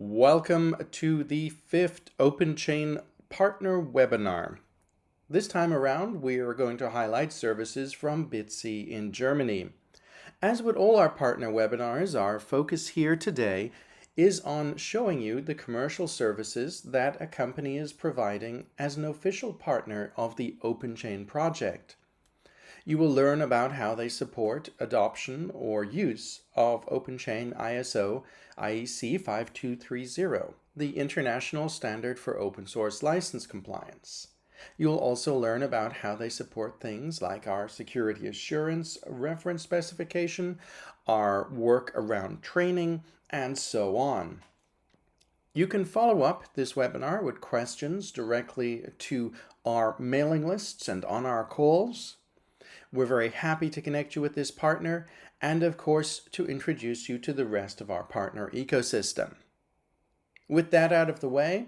Welcome to the 5th OpenChain Partner Webinar. This time around, we are going to highlight services from Bitsea in Germany. As with all our partner webinars, our focus here today is on showing you the commercial services that a company is providing as an official partner of the OpenChain project. You will learn about how they support adoption or use of OpenChain ISO IEC 5230, the international standard for open source license compliance. You'll also learn about how they support things like our security assurance reference specification, our work around training, and so on. You can follow up this webinar with questions directly to our mailing lists and on our calls. We're very happy to connect you with this partner and, of course, to introduce you to the rest of our partner ecosystem. With that out of the way,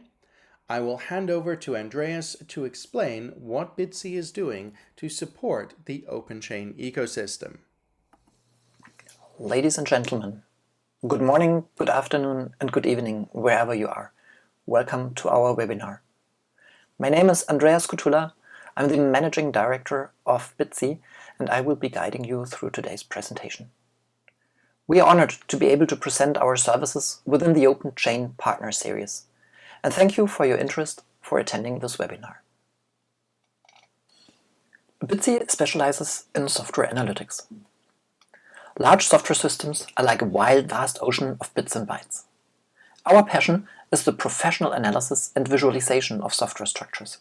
I will hand over to Andreas to explain what Bitsea is doing to support the OpenChain ecosystem. Ladies and gentlemen, good morning, good afternoon, and good evening, wherever you are. Welcome to our webinar. My name is Andreas Kutula. I'm the Managing Director of Bitsea, and I will be guiding you through today's presentation. We are honored to be able to present our services within the OpenChain Partner Series, and thank you for your interest for attending this webinar. Bitsea specializes in software analytics. Large software systems are like a wild, vast ocean of bits and bytes. Our passion is the professional analysis and visualization of software structures.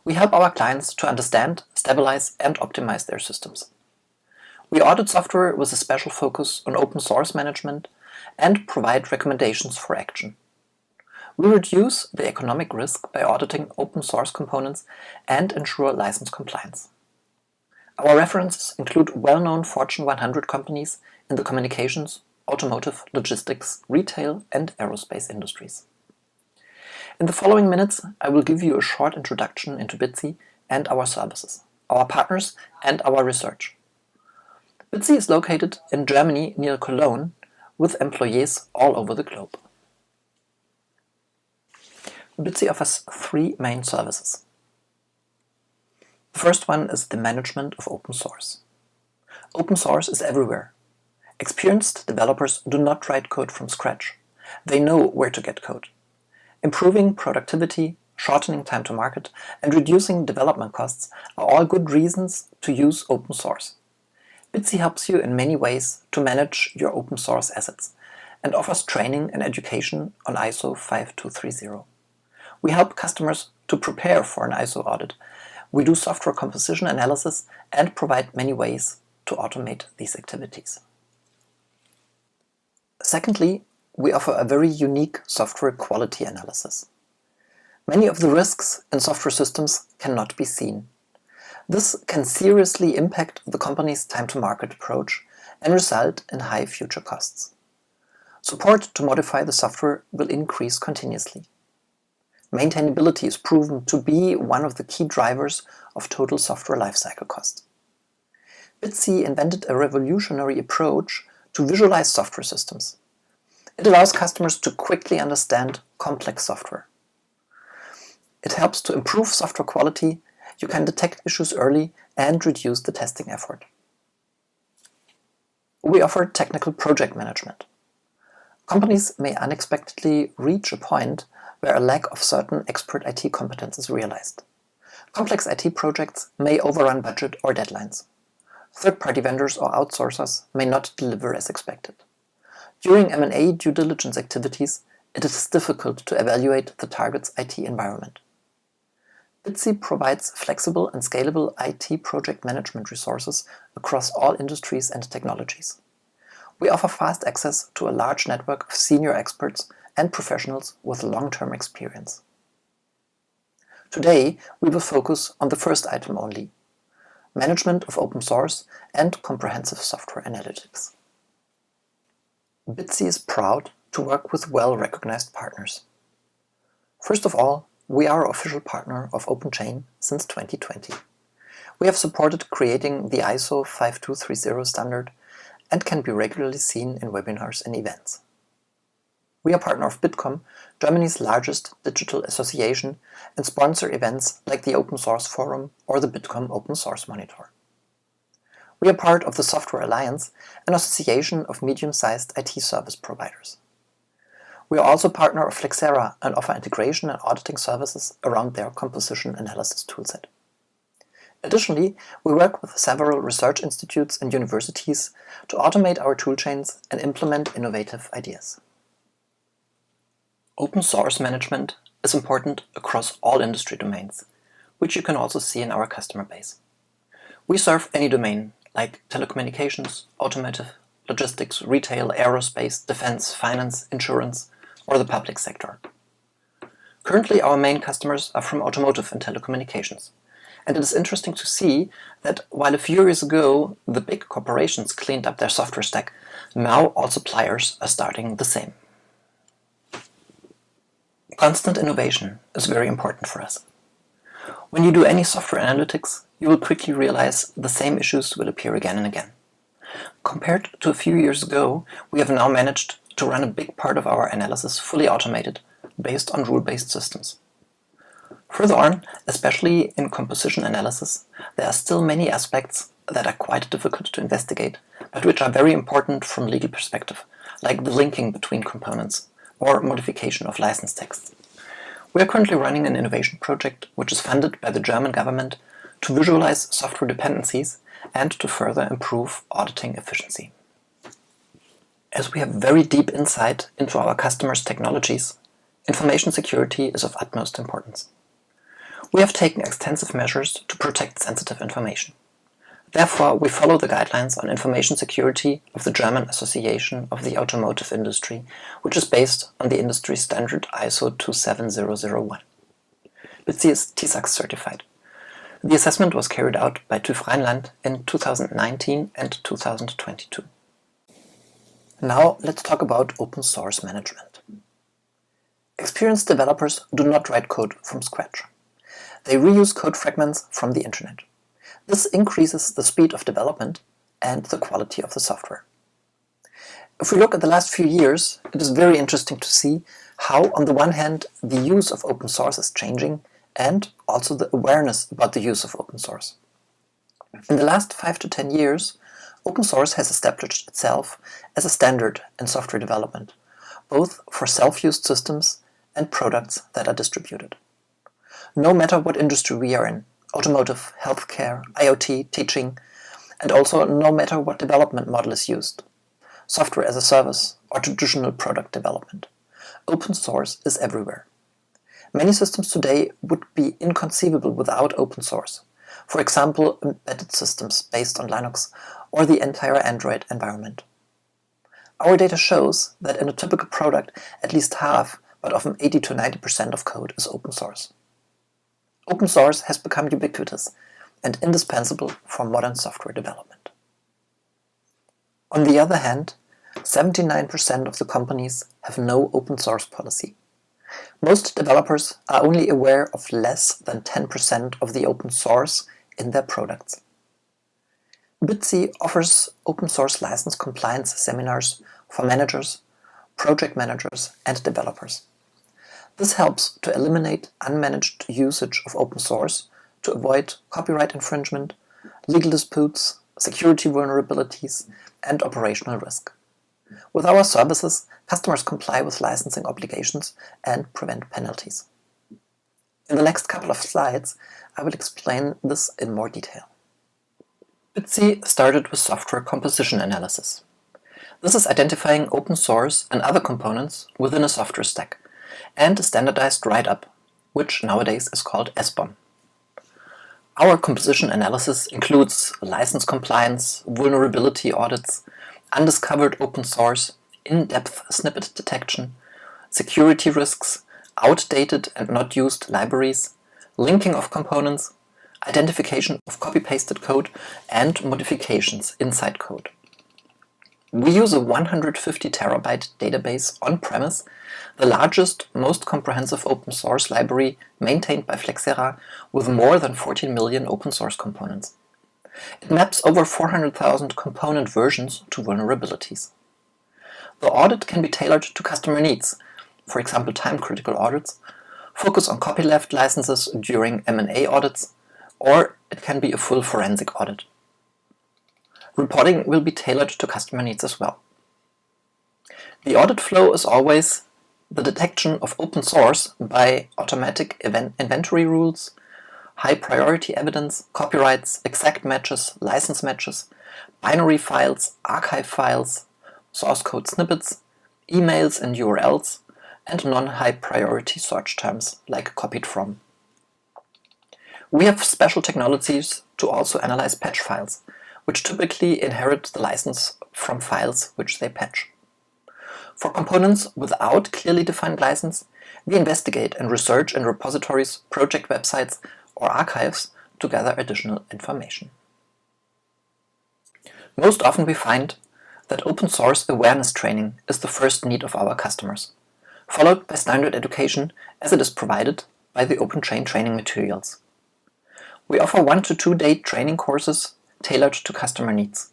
We help our clients to understand, stabilize, and optimize their systems. We audit software with a special focus on open source management and provide recommendations for action. We reduce the economic risk by auditing open source components and ensure license compliance. Our references include well-known Fortune 100 companies in the communications, automotive, logistics, retail, and aerospace industries. In the following minutes, I will give you a short introduction into Bitsea and our services, our partners, and our research. Bitsea is located in Germany near Cologne, with employees all over the globe. Bitsea offers three main services. The first one is the management of open source. Open source is everywhere. Experienced developers do not write code from scratch. They know where to get code. Improving productivity, shortening time to market, and reducing development costs are all good reasons to use open source. Bitsea helps you in many ways to manage your open source assets and offers training and education on ISO 5230. We help customers to prepare for an ISO audit. We do software composition analysis and provide many ways to automate these activities. Secondly, we offer a very unique software quality analysis. Many of the risks in software systems cannot be seen. This can seriously impact the company's time-to-market approach and result in high future costs. Support to modify the software will increase continuously. Maintainability is proven to be one of the key drivers of total software lifecycle cost. Bitsea invented a revolutionary approach to visualize software systems. It allows customers to quickly understand complex software. It helps to improve software quality, you can detect issues early and reduce the testing effort. We offer technical project management. Companies may unexpectedly reach a point where a lack of certain expert IT competence is realized. Complex IT projects may overrun budget or deadlines. Third-party vendors or outsourcers may not deliver as expected. During M&A due diligence activities, it is difficult to evaluate the target's IT environment. Bitsea provides flexible and scalable IT project management resources across all industries and technologies. We offer fast access to a large network of senior experts and professionals with long-term experience. Today, we will focus on the first item only: management of open source and comprehensive software analytics. Bitsea is proud to work with well-recognized partners. First of all, we are official partner of OpenChain since 2020. We have supported creating the ISO 5230 standard and can be regularly seen in webinars and events. We are partner of Bitkom, Germany's largest digital association, and sponsor events like the Open Source Forum or the Bitkom Open Source Monitor. We are part of the Software Alliance, an association of medium-sized IT service providers. We are also partner of Flexera and offer integration and auditing services around their composition analysis toolset. Additionally, we work with several research institutes and universities to automate our toolchains and implement innovative ideas. Open source management is important across all industry domains, which you can also see in our customer base. We serve any domain, like telecommunications, automotive, logistics, retail, aerospace, defense, finance, insurance, or the public sector. Currently, our main customers are from automotive and telecommunications, and it is interesting to see that while a few years ago the big corporations cleaned up their software stack, now all suppliers are starting the same. Constant innovation is very important for us. When you do any software analytics, you will quickly realize the same issues will appear again and again. Compared to a few years ago, we have now managed to run a big part of our analysis fully automated, based on rule-based systems. Further on, especially in composition analysis, there are still many aspects that are quite difficult to investigate, but which are very important from a legal perspective, like the linking between components or modification of license texts. We are currently running an innovation project which is funded by the German government to visualize software dependencies and to further improve auditing efficiency. As we have very deep insight into our customers' technologies, information security is of utmost importance. We have taken extensive measures to protect sensitive information. Therefore, we follow the guidelines on information security of the German Association of the Automotive Industry, which is based on the industry standard ISO 27001. Bitsea is TISAX certified. The assessment was carried out by TÜV Rheinland in 2019 and 2022. Now let's talk about open source management. Experienced developers do not write code from scratch. They reuse code fragments from the internet. This increases the speed of development and the quality of the software. If we look at the last few years, it is very interesting to see how, on the one hand, the use of open source is changing and also the awareness about the use of open source. In the last 5 to 10 years, open source has established itself as a standard in software development, both for self-used systems and products that are distributed. No matter what industry we are in, automotive, healthcare, IoT, teaching, and also no matter what development model is used, software as a service or traditional product development, open source is everywhere. Many systems today would be inconceivable without open source. For example, embedded systems based on Linux or the entire Android environment. Our data shows that in a typical product, at least half, but often 80 to 90% of code is open source. Open source has become ubiquitous and indispensable for modern software development. On the other hand, 79% of the companies have no open source policy. Most developers are only aware of less than 10% of the open source in their products. Bitsea offers open source license compliance seminars for managers, project managers, and developers. This helps to eliminate unmanaged usage of open source to avoid copyright infringement, legal disputes, security vulnerabilities, and operational risk. With our services, customers comply with licensing obligations and prevent penalties. In the next couple of slides, I will explain this in more detail. Bitsea started with software composition analysis. This is identifying open source and other components within a software stack, and a standardized write-up, which nowadays is called SBOM. Our composition analysis includes license compliance, vulnerability audits, undiscovered open source, in-depth snippet detection, security risks, outdated and not used libraries, linking of components, identification of copy-pasted code, and modifications inside code. We use a 150 terabyte database on-premise, the largest, most comprehensive open source library maintained by Flexera with more than 14 million open source components. It maps over 400,000 component versions to vulnerabilities. The audit can be tailored to customer needs, for example time-critical audits, focus on copyleft licenses during M&A audits, or it can be a full forensic audit. Reporting will be tailored to customer needs as well. The audit flow is always the detection of open source by automatic inventory rules, high priority evidence, copyrights, exact matches, license matches, binary files, archive files, source code snippets, emails and URLs, and non-high priority search terms like copied from. We have special technologies to also analyze patch files, which typically inherit the license from files which they patch. For components without clearly defined license, we investigate and research in repositories, project websites, or archives to gather additional information. Most often we find that open source awareness training is the first need of our customers, followed by standard education as it is provided by the OpenChain training materials. We offer 1 to 2 day training courses tailored to customer needs.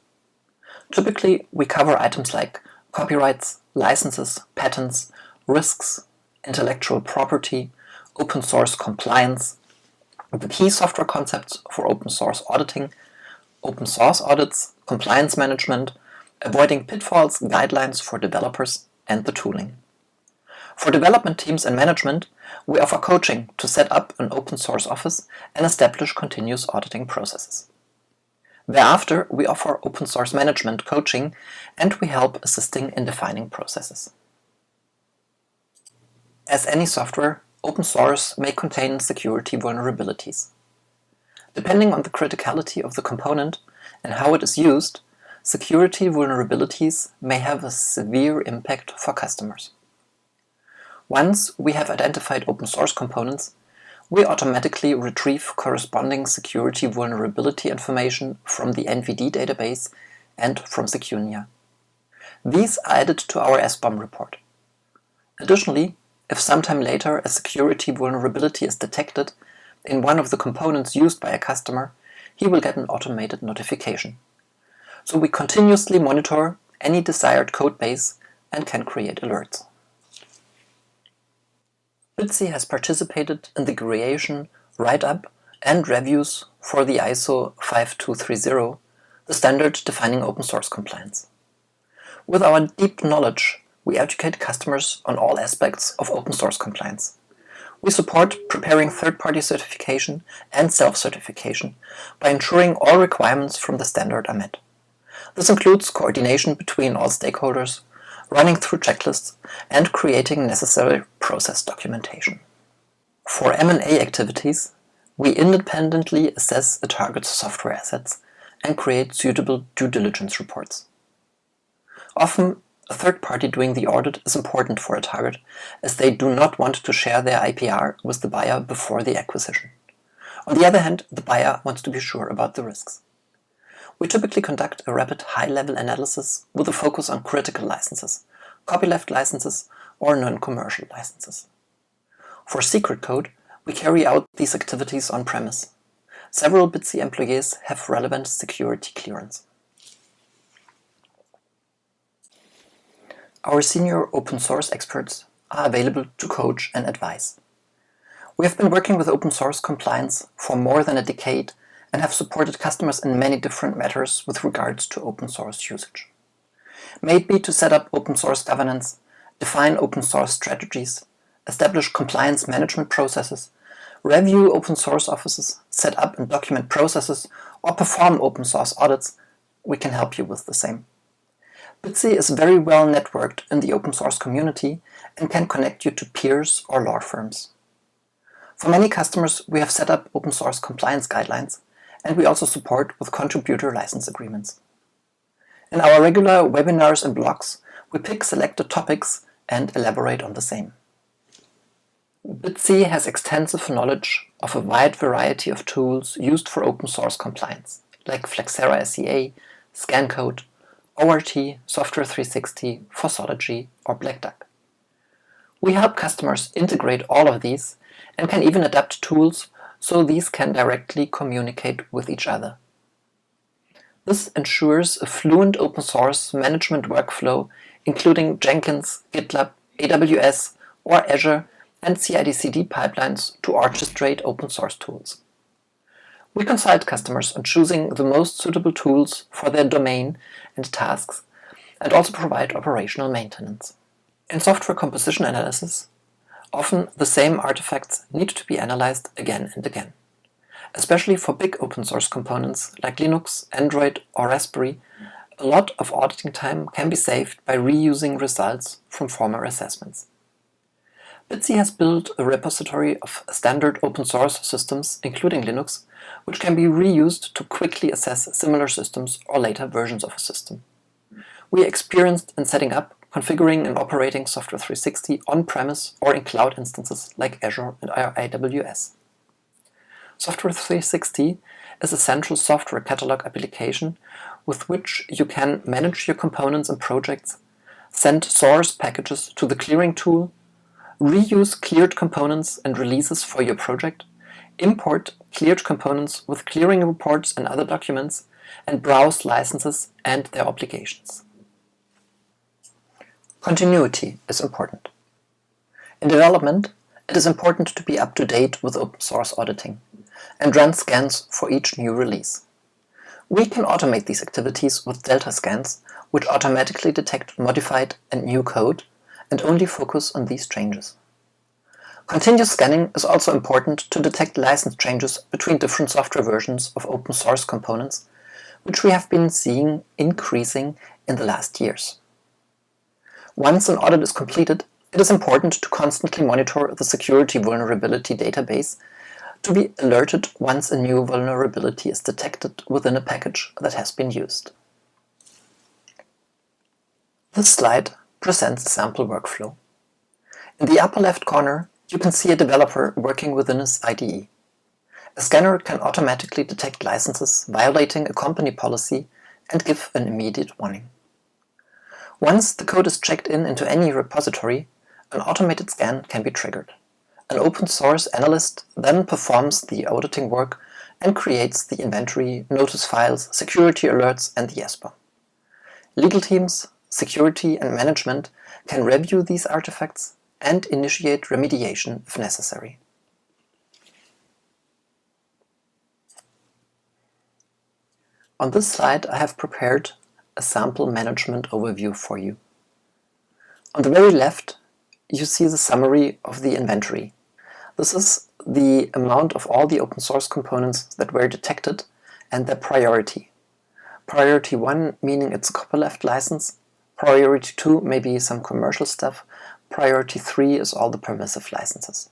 Typically, we cover items like copyrights, licenses, patents, risks, intellectual property, open source compliance, the key software concepts for open source auditing, open source audits, compliance management, avoiding pitfalls, guidelines for developers, and the tooling. For development teams and management, we offer coaching to set up an open source office and establish continuous auditing processes. Thereafter, we offer open source management coaching, and we help assisting in defining processes. As any software, open source may contain security vulnerabilities. Depending on the criticality of the component and how it is used, security vulnerabilities may have a severe impact for customers. Once we have identified open source components, we automatically retrieve corresponding security vulnerability information from the NVD database and from Secunia. These are added to our SBOM report. Additionally, if sometime later a security vulnerability is detected in one of the components used by a customer, he will get an automated notification. So we continuously monitor any desired codebase and can create alerts. Bitsea has participated in the creation, write-up, and reviews for the ISO 5230, the standard defining open source compliance. With our deep knowledge, we educate customers on all aspects of open source compliance. We support preparing third-party certification and self-certification by ensuring all requirements from the standard are met. This includes coordination between all stakeholders, running through checklists, and creating necessary process documentation. For M&A activities, we independently assess a target's software assets and create suitable due diligence reports. Often, a third party doing the audit is important for a target, as they do not want to share their IPR with the buyer before the acquisition. On the other hand, the buyer wants to be sure about the risks. We typically conduct a rapid high-level analysis with a focus on critical licenses, copyleft licenses, or non-commercial licenses. For secret code, we carry out these activities on-premise. Several Bitsea employees have relevant security clearance. Our senior open source experts are available to coach and advise. We have been working with open source compliance for more than a decade and have supported customers in many different matters with regards to open source usage. May it be to set up open source governance, define open source strategies, establish compliance management processes, review open source offices, set up and document processes, or perform open source audits, we can help you with the same. Bitsea is very well networked in the open source community and can connect you to peers or law firms. For many customers, we have set up open source compliance guidelines, and we also support with contributor license agreements. In our regular webinars and blogs, we pick selected topics and elaborate on the same. Bitsea has extensive knowledge of a wide variety of tools used for open source compliance, like Flexera SCA, ScanCode, ORT, Software 360, Fossology, or Black Duck. We help customers integrate all of these and can even adapt tools so these can directly communicate with each other. This ensures a fluent open source management workflow including Jenkins, GitLab, AWS, or Azure, and CI/CD pipelines to orchestrate open source tools. We consult customers on choosing the most suitable tools for their domain and tasks, and also provide operational maintenance. In software composition analysis, often the same artifacts need to be analyzed again and again. Especially for big open source components like Linux, Android, or Raspberry, a lot of auditing time can be saved by reusing results from former assessments. Bitsea has built a repository of standard open source systems, including Linux, which can be reused to quickly assess similar systems or later versions of a system. We are experienced in setting up, configuring and operating Software 360 on-premise or in cloud instances like Azure and AWS. Software 360 is a central software catalog application with which you can manage your components and projects, send source packages to the clearing tool, reuse cleared components and releases for your project, import cleared components with clearing reports and other documents, and browse licenses and their obligations. Continuity is important. In development, it is important to be up to date with open source auditing and run scans for each new release. We can automate these activities with delta scans, which automatically detect modified and new code and only focus on these changes. Continuous scanning is also important to detect license changes between different software versions of open source components, which we have been seeing increasing in the last years. Once an audit is completed, it is important to constantly monitor the security vulnerability database to be alerted once a new vulnerability is detected within a package that has been used. This slide presents a sample workflow. In the upper left corner, you can see a developer working within his IDE. A scanner can automatically detect licenses violating a company policy and give an immediate warning. Once the code is checked into any repository, an automated scan can be triggered. An open source analyst then performs the auditing work and creates the inventory, notice files, security alerts, and the ESPA. Legal teams, security, and management can review these artifacts and initiate remediation if necessary. On this slide, I have prepared a sample management overview for you. On the very left, you see the summary of the inventory. This is the amount of all the open source components that were detected and their priority. Priority 1 meaning its copyleft license, priority 2 may be some commercial stuff, priority 3 is all the permissive licenses.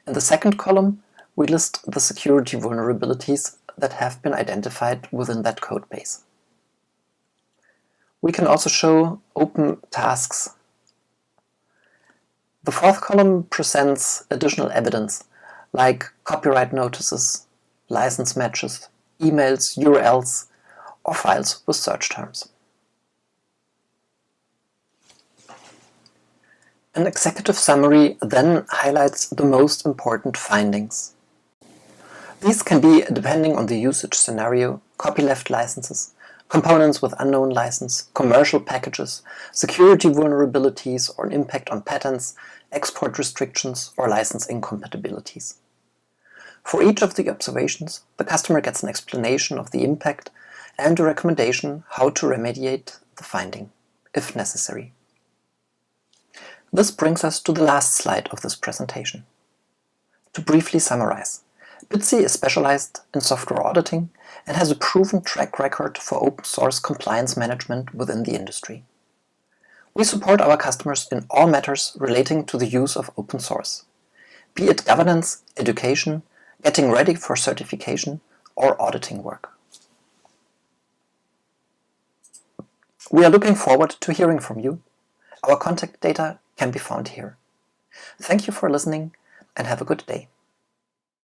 In the second column, we list the security vulnerabilities that have been identified within that code base. We can also show open tasks. The fourth column presents additional evidence, like copyright notices, license matches, emails, URLs, or files with search terms. An executive summary then highlights the most important findings. These can be, depending on the usage scenario, copyleft licenses, components with unknown license, commercial packages, security vulnerabilities or an impact on patents, export restrictions, or license incompatibilities. For each of the observations, the customer gets an explanation of the impact and a recommendation how to remediate the finding, if necessary. This brings us to the last slide of this presentation. To briefly summarize, Bitsea is specialized in software auditing and has a proven track record for open source compliance management within the industry. We support our customers in all matters relating to the use of open source, be it governance, education, getting ready for certification, or auditing work. We are looking forward to hearing from you. Our contact data can be found here. Thank you for listening and have a good day.